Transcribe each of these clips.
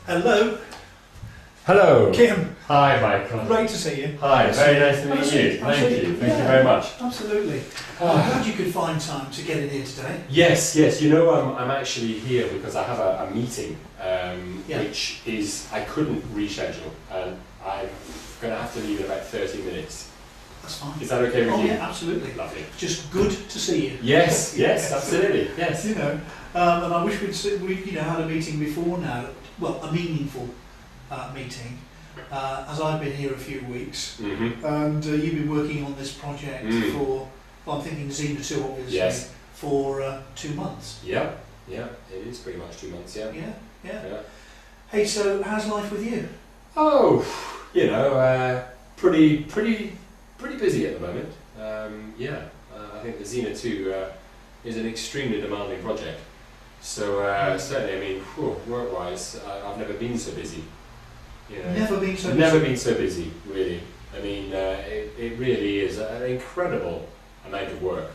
Hello. Hello. Kim. Hi, Michael. Great to see you. Hi, very nice to meet you. Thank you. Thank you very much. Absolutely. I'm glad you could find time to get in here today. Yes. You know, I'm actually here because I have a meeting, which is, I couldn't reschedule, and I'm going to have to leave in about 30 minutes. That's fine. Is that okay with you? Yeah, absolutely. Lovely. Just good to see you. Yes, absolutely. Yes. You know, and I wish we'd had a meeting before now. Well, a meaningful meeting, as I've been here a few weeks, and you've been working on this project for, well, I'm thinking Xena-II obviously, for 2 months. Yeah, it is pretty much 2 months, yeah. Hey, so how's life with you? Oh, you know, pretty busy at the moment. I think the Xena-II is an extremely demanding project. So certainly, I mean, work-wise, I've never been so busy. You know, never been so busy, really. I mean, it really is an incredible amount of work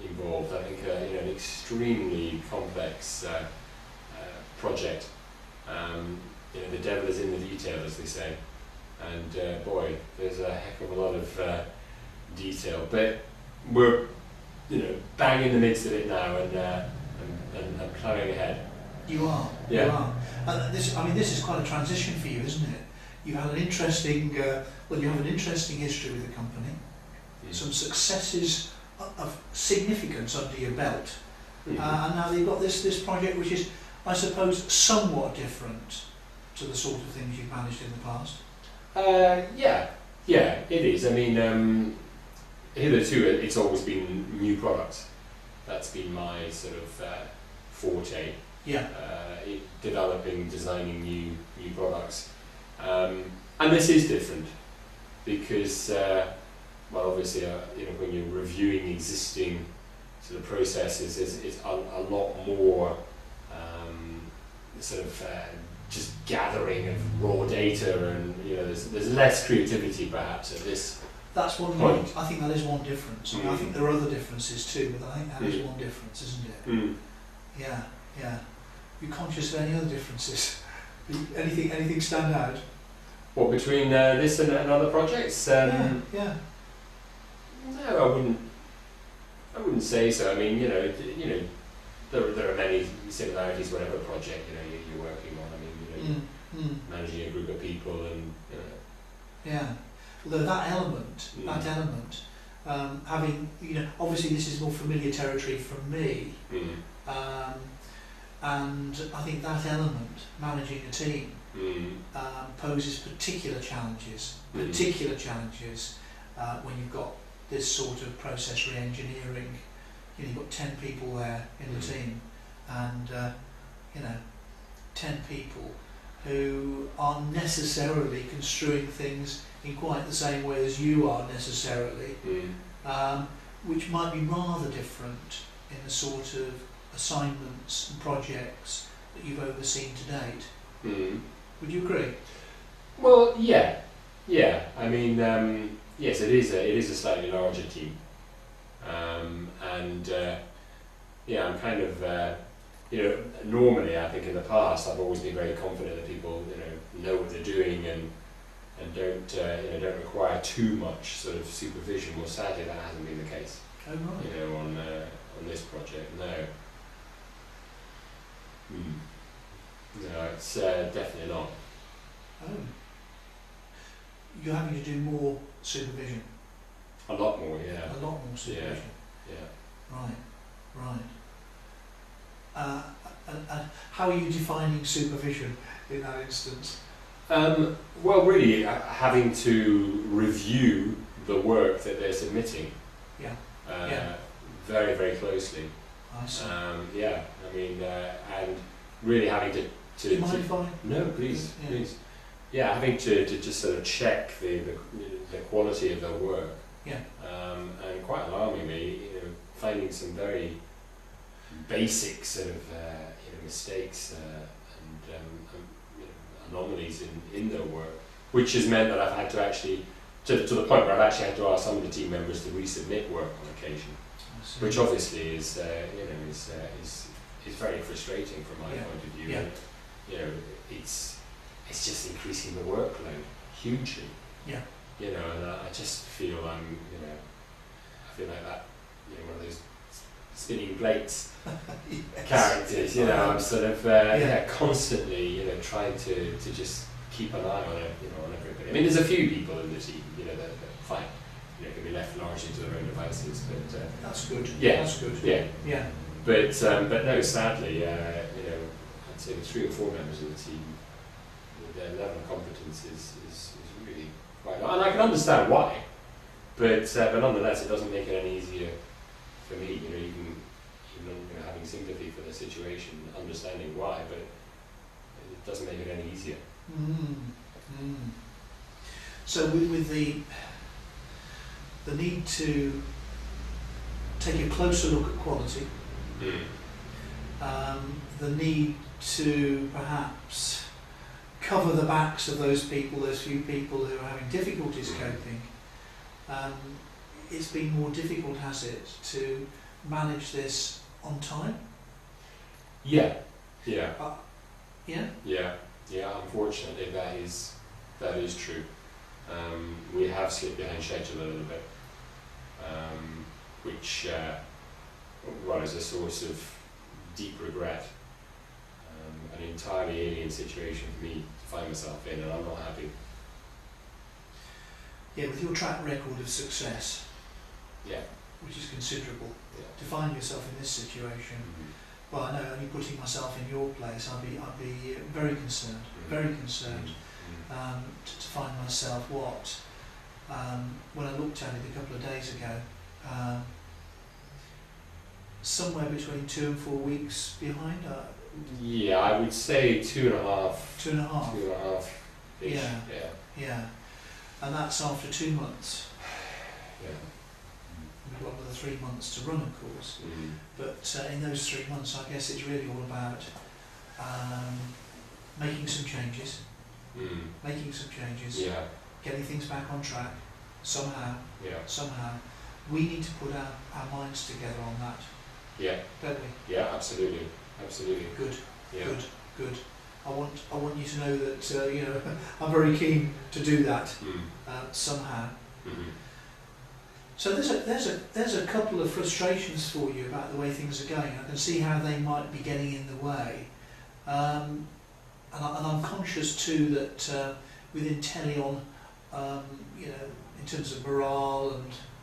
involved. I think an extremely complex project. The devil is in the detail, as they say, and boy, there's a heck of a lot of detail. But we're bang in the midst of it now, and plowing ahead. You are. Yeah. You are. And this is quite a transition for you, isn't it? You had an interesting, you have an interesting history with the company. Some successes of significance under your belt, and now you've got this project, which is, I suppose, somewhat different to the sort of things you've managed in the past. It is. I mean, hitherto it's always been new products. That's been my sort of forte. Developing, designing new products, and this is different because, obviously, when you're reviewing existing sort of processes, it's a lot more just gathering of raw data, and there's less creativity perhaps at this. That's one point. I think that is one difference. I think there are other differences too, but I think that is one difference, isn't it? Yeah. You conscious of any other differences? Anything stand out? What, between this and other projects? Yeah. No, I wouldn't say so. I mean, there are many similarities. Whatever project you're working on. I mean, managing a group of people and. Yeah. Although that element, having obviously this is more familiar territory from me. And I think that element, managing a team, poses particular challenges. When you've got this sort of process re-engineering, you've got 10 people there in the team, and 10 people who aren't necessarily construing things in quite the same way as you are necessarily, which might be rather different in the sort of assignments and projects that you've overseen to date. Would you agree? Well, yeah. I mean, yes, it is a slightly larger team, and I'm kind of normally I think in the past I've always been very confident that people know what they're doing and don't require too much sort of supervision. Well, sadly that hasn't been the case. Oh right. On this project, no. No, it's definitely not. Oh. You're having to do more supervision. A lot more, yeah. A lot more supervision. Yeah. Right. And how are you defining supervision in that instance? Well, really, having to review the work that they're submitting. Very, very closely. I see. I mean, and really having to. Do you mind if I? No, please. Yeah, having to just sort of check the quality of their work. Yeah. And quite alarmingly, finding some very basic sort of mistakes and anomalies in their work, which has meant that I've had to actually, to the point where I've actually had to ask some of the team members to resubmit work on occasion, which obviously is very frustrating from my point of view. Yeah. And, it's just increasing the workload hugely. Yeah. And I just feel I feel like that, one of those spinning plates Yes. characters. I'm sort of constantly, trying to just keep an eye on it, on everybody. I mean, there's a few people in the team, that fine, can be left largely to their own devices, but that's good. Yeah, That's good. yeah. Yeah. But no, sadly, I'd say the 3 or 4 members of the team, their level of competence is really quite low, and I can understand why, but nonetheless, it doesn't make it any easier for me. Even having sympathy for the situation, understanding why, but it doesn't make it any easier. So with the need to take a closer look at quality, the need to perhaps cover the backs of those few people who are having difficulties coping, it's been more difficult, has it, to manage this on time? Yeah. Yeah? Unfortunately, that is true. We have slipped behind schedule a little bit, which is a source of deep regret. An entirely alien situation for me to find myself in, and I'm not happy. Yeah, with your track record of success, which is considerable, to find yourself in this situation, well, I know, only putting myself in your place, I'd be very concerned, to find myself when I looked at it a couple of days ago, somewhere between 2 and 4 weeks behind. Yeah, I would say 2.5. 2.5. 2.5-ish. Yeah. And that's after 2 months. Yeah. We've got another 3 months to run, of course. But in those 3 months, I guess it's really all about making some changes. Yeah. Getting things back on track somehow. Yeah. Somehow. We need to put our minds together on that. Yeah. Don't we? Yeah, absolutely. Good. Yeah. Good. I want you to know that I'm very keen to do that somehow. So there's a couple of frustrations for you about the way things are going. I can see how they might be getting in the way, and I'm conscious too that within Teleon, in terms of morale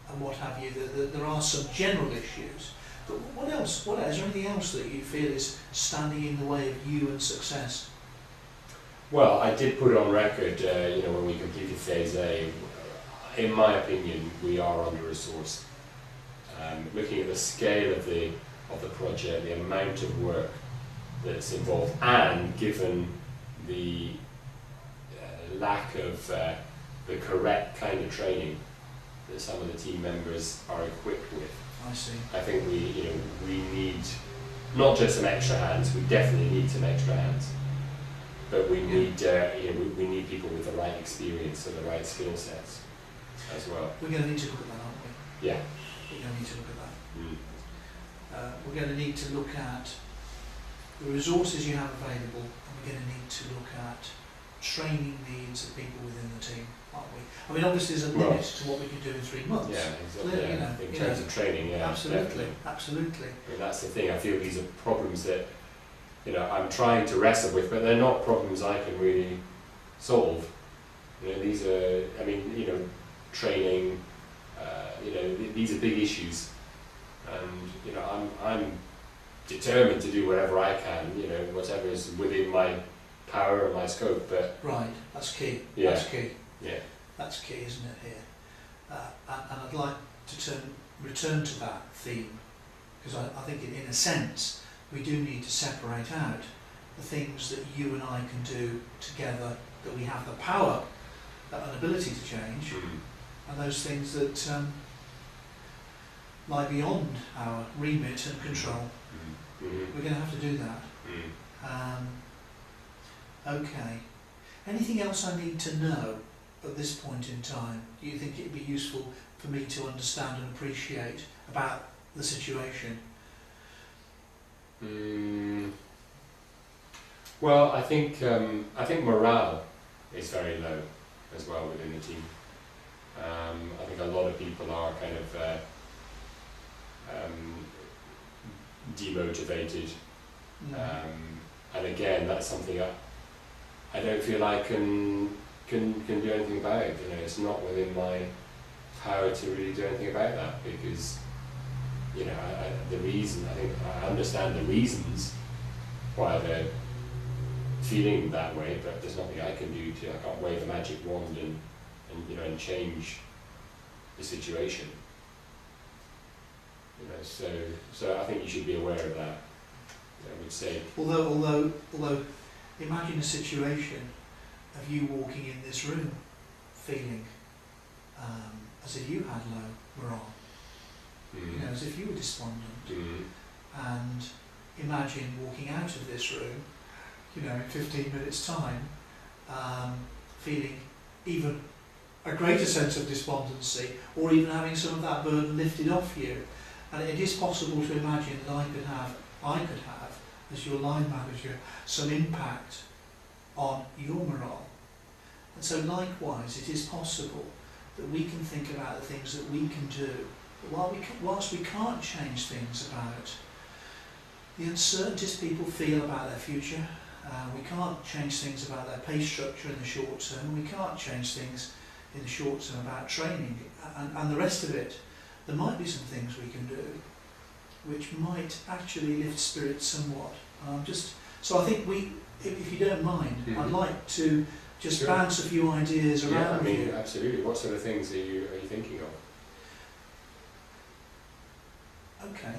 and what have you, there are some general issues. But what else? Is there anything else that you feel is standing in the way of you and success? Well, I did put it on record, when we completed Phase A, in my opinion, we are under-resourced. Looking at the scale of the project, the amount of work that's involved, and given the lack of the correct kind of training that some of the team members are equipped with, I see. I think we need not just some extra hands. We definitely need some extra hands, but we need we need people with the right experience and the right skill sets as well. We're going to need to look at that, aren't we? Yeah. We're going to need to look at that. We're going to need to look at the resources you have available, and we're going to need to look at training needs of people within the team, aren't we? I mean, obviously there's a limit to what we can do in 3 months. Yeah, exactly. Clearly, In terms of training, absolutely. And that's the thing. I feel these are problems that I'm trying to wrestle with, but they're not problems I can really solve. These are, training. These are big issues, and I'm determined to do whatever I can. Whatever is within my power and my scope. But right, that's key. Yeah. That's key. Yeah. That's key, isn't it, here? And I'd like to return to that theme, because I think in a sense we do need to separate out the things that you and I can do together, that we have the power and ability to change, and those things that lie beyond our remit and control. We're going to have to do that. Okay. Anything else I need to know at this point in time? Do you think it'd be useful for me to understand and appreciate about the situation? Well, I think morale is very low as well within the team. I think a lot of people are kind of demotivated, and again, that's something I don't feel I can do anything about. You know, it's not within my power to really do anything about that, because you know, I understand the reasons why they're feeling that way, but there's nothing I can do I can't wave a magic wand and change the situation. You know, so I think you should be aware of that. I would say. Although, imagine a situation of you walking in this room, feeling as if you had low morale. You know, as if you were despondent. And imagine walking out of this room, you know, in 15 minutes' time, feeling even a greater sense of despondency, or even having some of that burden lifted off you. And it is possible to imagine that I could have, as your line manager, some impact on your morale. And so likewise, it is possible that we can think about the things that we can do. But whilst we can't change things about the uncertainties people feel about their future, we can't change things about their pay structure in the short term, we can't change things in the short term about training and the rest of it, there might be some things we can do which might actually lift spirits somewhat. So I think if you don't mind, I'd like to just bounce a few ideas around with you. Absolutely. What sort of things are you thinking of? Okay,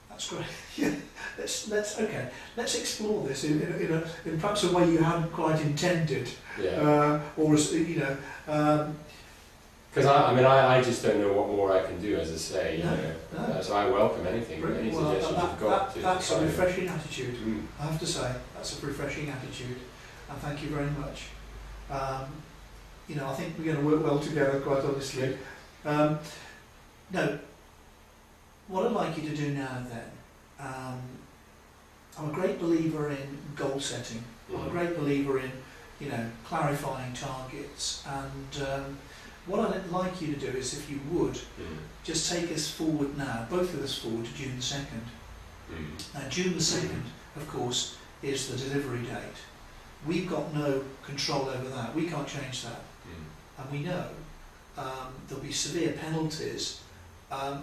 that's great. Yeah, let's explore this in perhaps a way you hadn't quite intended. Yeah. Because I just don't know what more I can do, as I say. No. So I welcome anything, any suggestions you've got. That's a refreshing attitude. I have to say, that's a refreshing attitude, and thank you very much. I think we're going to work well together, quite honestly. No. What I'd like you to do now then, I'm a great believer in goal setting. I'm a great believer in, clarifying targets. And what I'd like you to do is, if you would, just take us forward now, both of us forward to June the 2nd. Now, June the 2nd, of course, is the delivery date. We've got no control over that. We can't change that. And we know there'll be severe penalties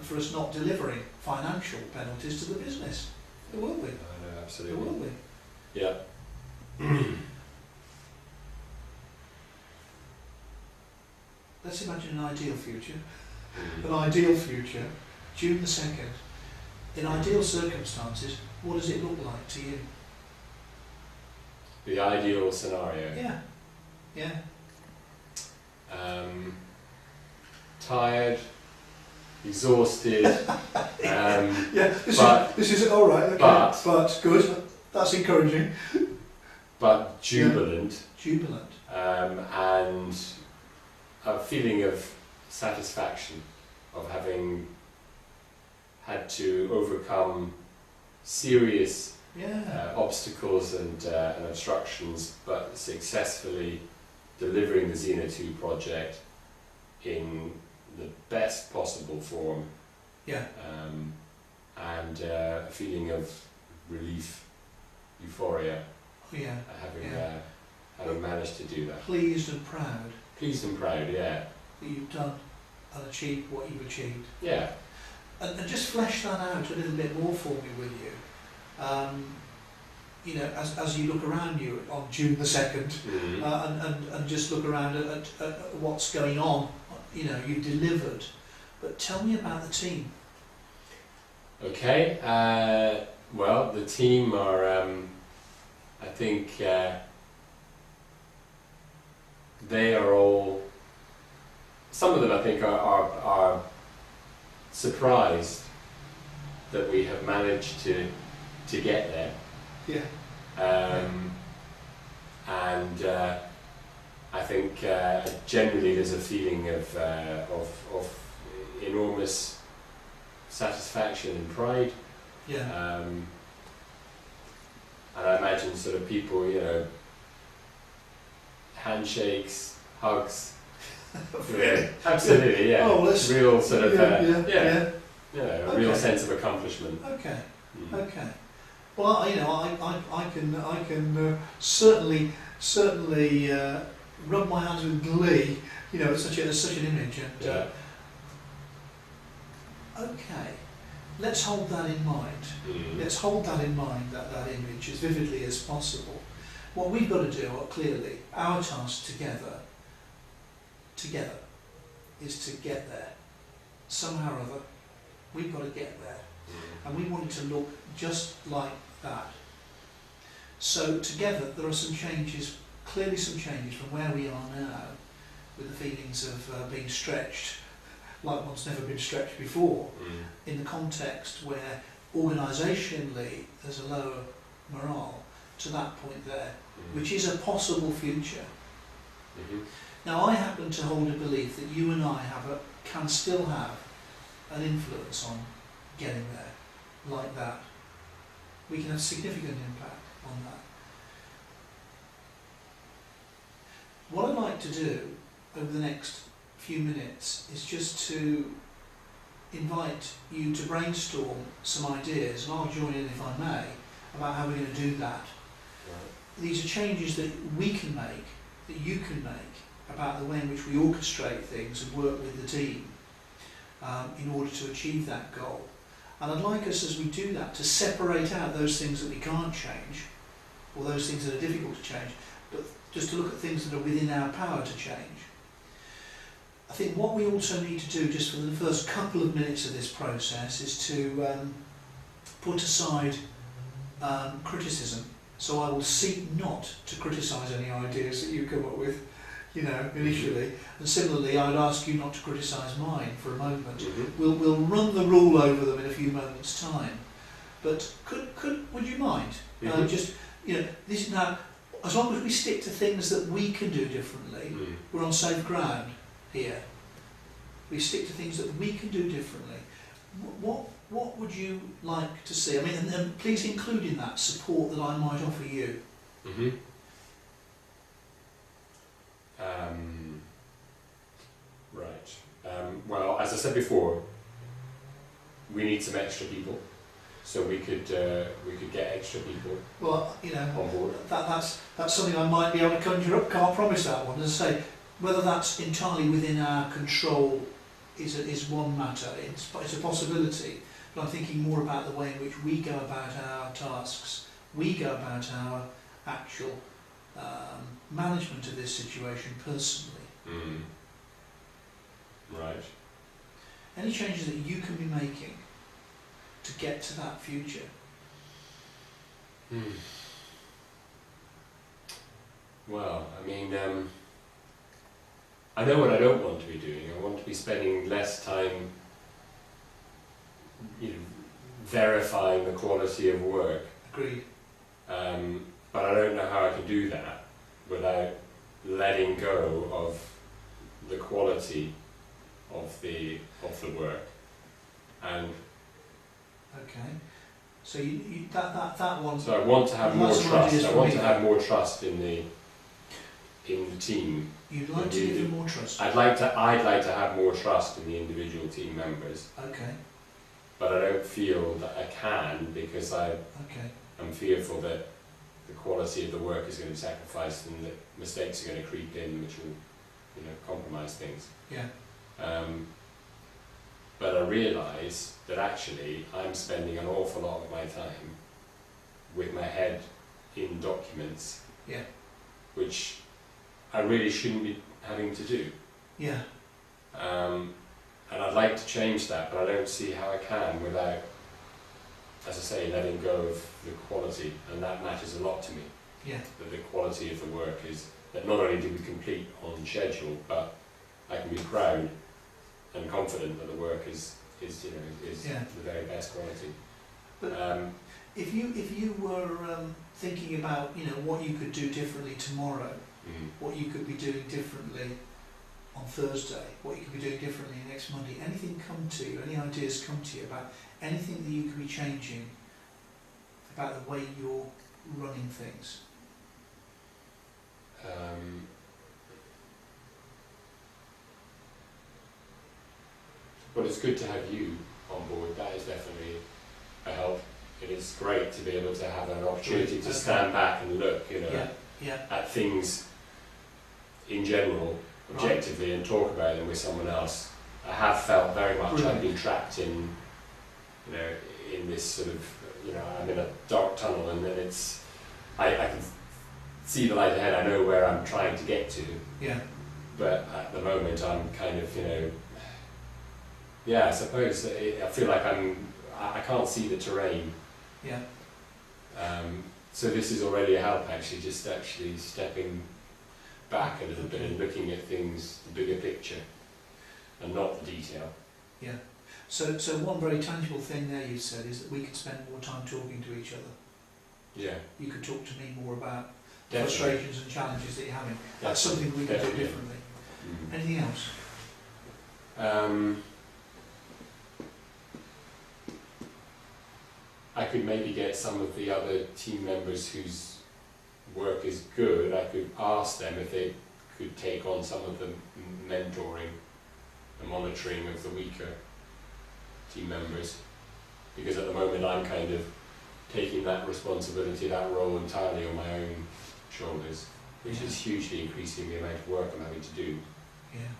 for us not delivering, financial penalties to the business. There will be. I know, absolutely. There will be. Yeah. Let's imagine an ideal future. An ideal future, June the 2nd. In ideal circumstances, what does it look like to you? The ideal scenario? Yeah. Tired, exhausted. This is all right. Okay, but good. That's encouraging. But jubilant. Jubilant. And a feeling of satisfaction of having had to overcome serious obstacles and obstructions, but successfully delivering the Xena-II project in the best possible form. And a feeling of relief, euphoria, having managed to do that. Pleased and proud. Pleased and proud, yeah. That you've done and achieved what you've achieved. Yeah. And just flesh that out a little bit more for me, will you? As you look around you on June the 2nd, and just look around at what's going on. You've delivered. But tell me about the team. Okay. Well, the team are, I think, they are all. Some of them, I think, are surprised that we have managed to get there. Yeah. and I think generally there's a feeling of enormous satisfaction and pride. Yeah. And I imagine sort of people, you know, handshakes, hugs. Really? Yeah, absolutely, yeah. Oh, let's, real sort of, yeah. A real sense of accomplishment. Okay. Mm. Okay. Well, I can certainly rub my hands with glee. You know, it's such an image. And Yeah. okay, let's hold that in mind. Mm. Let's hold that in mind, that image, as vividly as possible. What we've got to do, clearly, our task together, is to get there. Somehow or other, we've got to get there. Mm. And we want it to look just like that. So together, there are some changes, clearly some changes from where we are now, with the feelings of being stretched like one's never been stretched before, in the context where organisationally there's a lower morale, to that point there, which is a possible future. Mm-hmm. Now, I happen to hold a belief that you and I can still have an influence on getting there, like that. We can have significant impact on that. What I'd like to do over the next few minutes is just to invite you to brainstorm some ideas, and I'll join in if I may, about how we're going to do that. Right. These are changes that we can make, that you can make, about the way in which we orchestrate things and work with the team in order to achieve that goal. And I'd like us, as we do that, to separate out those things that we can't change, or those things that are difficult to change, but just to look at things that are within our power to change. I think what we also need to do, just for the first couple of minutes of this process, is to put aside criticism. So I will seek not to criticise any ideas that you come up with, you know, initially. And similarly, I would ask you not to criticise mine for a moment. Mm-hmm. We'll run the rule over them in a few moments' time. But would you mind? Mm-hmm. Just, you know, this now, as long as we stick to things that we can do differently, we're on safe ground here. We stick to things that we can do differently. What would you like to see? I mean, and please include in that support that I might offer you. Mm-hmm. Right. Well, as I said before, we need some extra people, so we could get extra people. Well, you know, on board. That's something I might be able to conjure up. Can't promise that one. As I say, whether that's entirely within our control is one matter. It's a possibility. But I'm thinking more about the way in which we go about our tasks. We go about our actual management of this situation personally. Mm. Right. Any changes that you can be making to get to that future? Mm. Well, I mean, I know what I don't want to be doing. I want to be spending less time, you know, verifying the quality of work. Agreed. But I don't know how I can do that without letting go of the quality of the work. And okay, so you that one. so I want to have more Lots of trust. ideas I for want me. to have more trust in the team. You'd like to give them more trust. I'd like to have more trust in the individual team members, Okay. but I don't feel that I can, because I'm fearful that the quality of the work is going to be sacrificed and that mistakes are going to creep in, which will, you know, compromise things. Yeah. But I realise that actually I'm spending an awful lot of my time with my head in documents, Yeah. which I really shouldn't be having to do. Yeah. And I'd like to change that, but I don't see how I can without, as I say, letting go of the quality, and that matters a lot to me. Yeah. That the quality of the work is that not only do we complete on schedule, but I can be proud and confident that the work is Yeah. the very best quality. But if you were thinking about, you know, what you could do differently tomorrow, what you could be doing differently on Thursday, what you could be doing differently next Monday, anything come to you, any ideas come to you about anything that you could be changing about the way you're running things? Well, it's good to have you on board. That is definitely a help. It is great to be able to have an opportunity to stand back and look, you know, at things in general, objectively, and talk about them with someone else. I have felt very much I've been trapped in, you know, in this sort of, you know, I'm in a dark tunnel, and then it's, I can see the light ahead. I know where I'm trying to get to. Yeah. But at the moment, I'm kind of, you know, I suppose I feel like I can't see the terrain. Yeah. So this is already a help, actually, just actually stepping back a little bit and looking at things, the bigger picture, and not the detail. Yeah. So one very tangible thing there you said is that we could spend more time talking to each other. Yeah. You could talk to me more about frustrations and challenges that you're having. That's something we could do differently. Anything else? I could maybe get some of the other team members whose work is good, I could ask them if they could take on some of the mentoring and monitoring of the weaker team members, because at the moment I'm kind of taking that responsibility, that role entirely on my own shoulders, which is hugely increasing the amount of work I'm having to do. Yeah.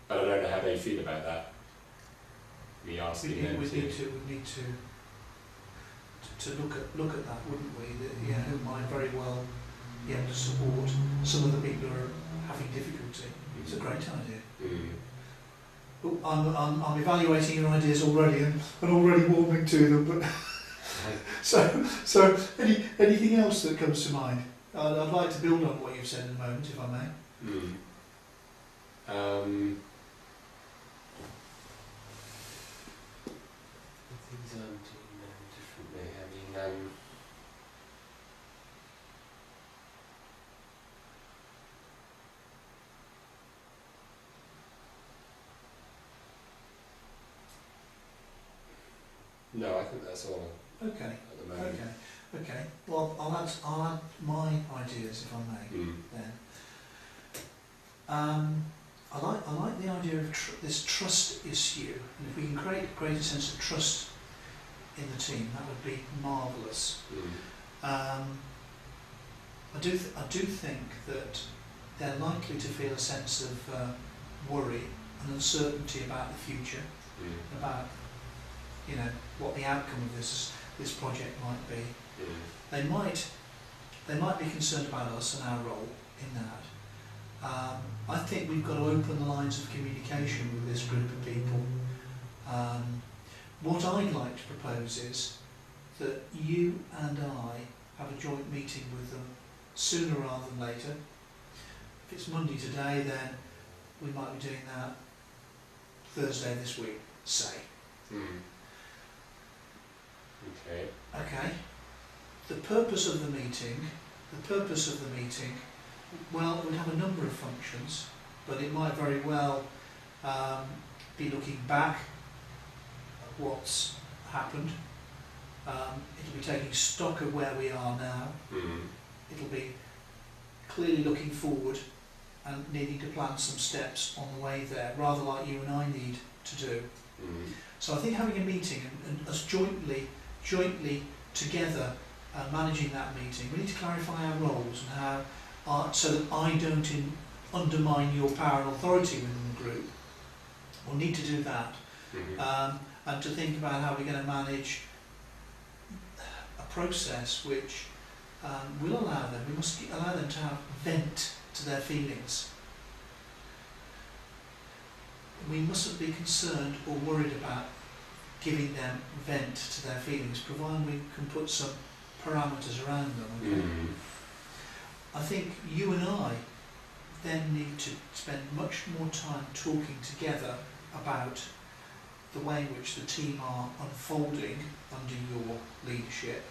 But I don't know how they feel about that. Me asking them we need to look at that, wouldn't we? That, who might very well be able to support some of the people who are having difficulty. It's a great idea. I'm evaluating your ideas already and already warming to them. But so anything else that comes to mind? I'd like to build on what you've said in a moment, if I may. Things I'm doing differently. I mean, no, I think that's all. Okay. At the moment. Okay. Well, I'll add my ideas, if I may. Then. I like the idea of this trust issue, and if we can create a greater sense of trust in the team, that would be marvellous. I do think that they're likely to feel a sense of worry and uncertainty about the future, about what the outcome of this project might be. They might be concerned about us and our role in that. I think we've got to open the lines of communication with this group of people. What I'd like to propose is that you and I have a joint meeting with them sooner rather than later. If it's Monday today, then we might be doing that Thursday this week, say. Okay. The purpose of the meeting, well, it would have a number of functions, but it might very well be looking back at what's happened. It'll be taking stock of where we are now. It'll be clearly looking forward and needing to plan some steps on the way there, rather like you and I need to do. So I think having a meeting and us jointly together managing that meeting, we need to clarify our roles and how, so that I don't undermine your power and authority within the group. We'll need to do that. And to think about how we're going to manage a process which will allow them, we must allow them to have vent to their feelings. We mustn't be concerned or worried about giving them vent to their feelings, provided we can put some parameters around them. Okay? I think you and I then need to spend much more time talking together about the way in which the team are unfolding under your leadership,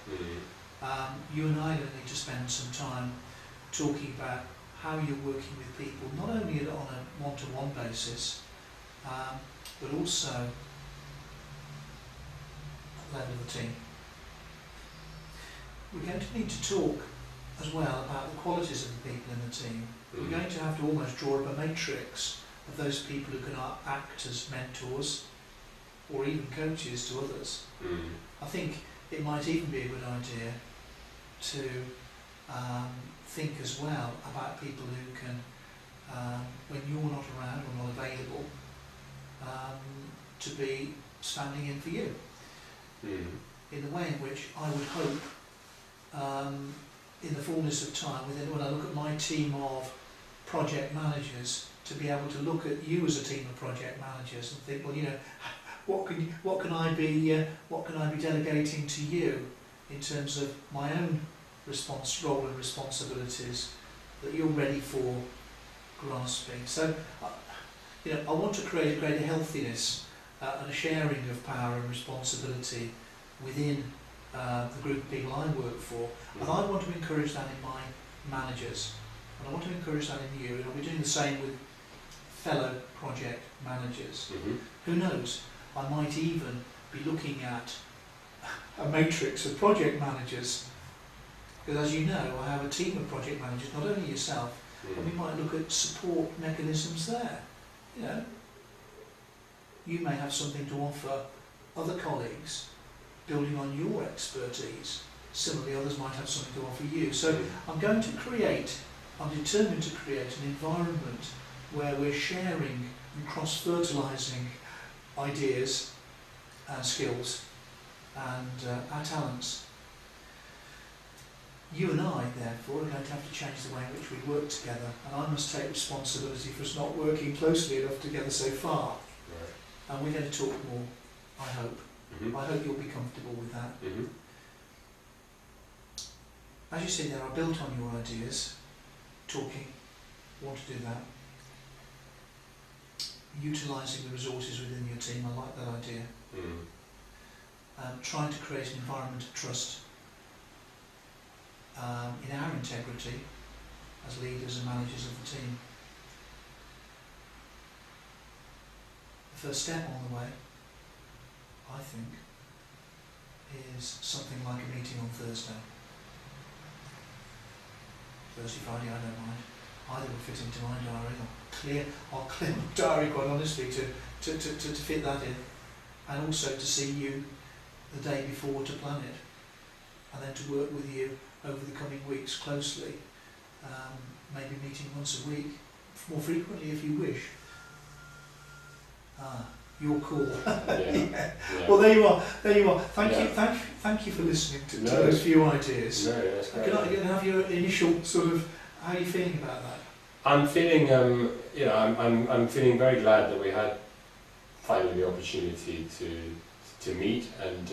you and I are going to need to spend some time talking about how you're working with people, not only on a one-to-one basis, but also at the level of the team. We're going to need to talk as well about the qualities of the people in the team. We're going to have to almost draw up a matrix of those people who can act as mentors or even coaches to others. I think it might even be a good idea to think as well about people who can, when you're not around or not available, to be standing in for you. In the way in which I would hope, in the fullness of time, when I look at my team of project managers, to be able to look at you as a team of project managers and think, well, you know, what can I be delegating to you in terms of my own role and responsibilities that you're ready for grasping. So, you know, I want to create a greater healthiness and a sharing of power and responsibility within the group of people I work for, and I want to encourage that in my managers, and I want to encourage that in you, and I'll be doing the same with fellow project managers. Who knows, I might even be looking at a matrix of project managers, because as you know, I have a team of project managers, not only yourself, and we might look at support mechanisms there. You know, you may have something to offer other colleagues, building on your expertise. Similarly, others might have something to offer you. So I'm determined to create an environment where we're sharing and cross-fertilising ideas and skills and our talents. You and I, therefore, are going to have to change the way in which we work together, and I must take responsibility for us not working closely enough together so far. And we're going to talk more, I hope. I hope you'll be comfortable with that. As you see there, I built on your ideas, talking, want to do that. Utilising the resources within your team, I like that idea. Trying to create an environment of trust in our integrity as leaders and managers of the team. The first step on the way, I think, is something like a meeting on Thursday, Friday, I don't mind. Either will fit into my diary. I'll clear my diary, quite honestly, to fit that in, and also to see you the day before to plan it, and then to work with you over the coming weeks closely, maybe meeting once a week, more frequently if you wish. Your call. Yeah. Well, there you are. Thank you for listening to those few ideas. No, that's great. Can I have your initial sort of, how are you feeling about that? I'm feeling, I'm feeling very glad that we had finally the opportunity to meet, and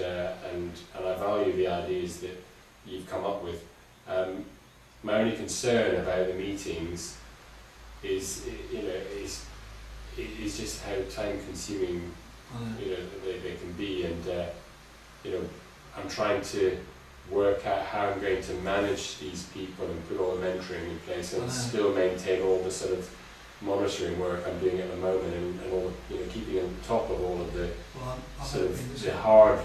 I value the ideas that you've come up with. My only concern about the meetings is just how time-consuming they can be, and I'm trying to work out how I'm going to manage these people and put all the mentoring in place and still maintain all the sort of monitoring work I'm doing at the moment, and all keeping on top of all of the the hard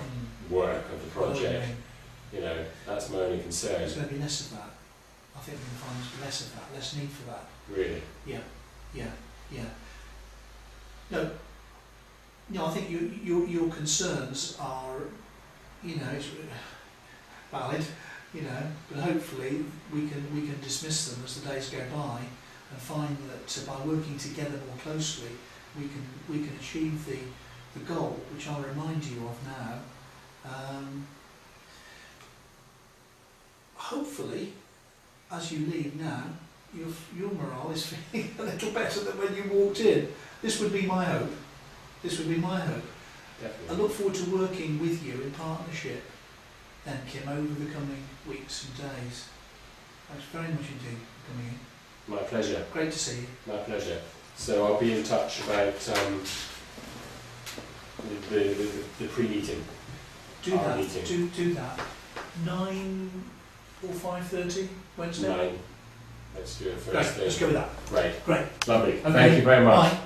work of the project. That's my only concern. There's going to be less of that. I think we're going to find there's less of that, less need for that. Really? Yeah. No, I think your concerns are, it's valid, but hopefully we can dismiss them as the days go by, and find that by working together more closely, we can achieve the goal, which I'll remind you of now. Hopefully, as you leave now, your morale is feeling a little better than when you walked in. This would be my hope. Definitely. I look forward to working with you in partnership then, Kim, over the coming weeks and days. Thanks very much indeed for coming in. My pleasure. Great to see you. My pleasure. So I'll be in touch about the pre-meeting. Do Our that. meeting. Do that. 9 or 5:30 Wednesday. 9. Let's do it Great. first. Let's go with that. Right. Great. Lovely. Okay. Thank you very much. Bye.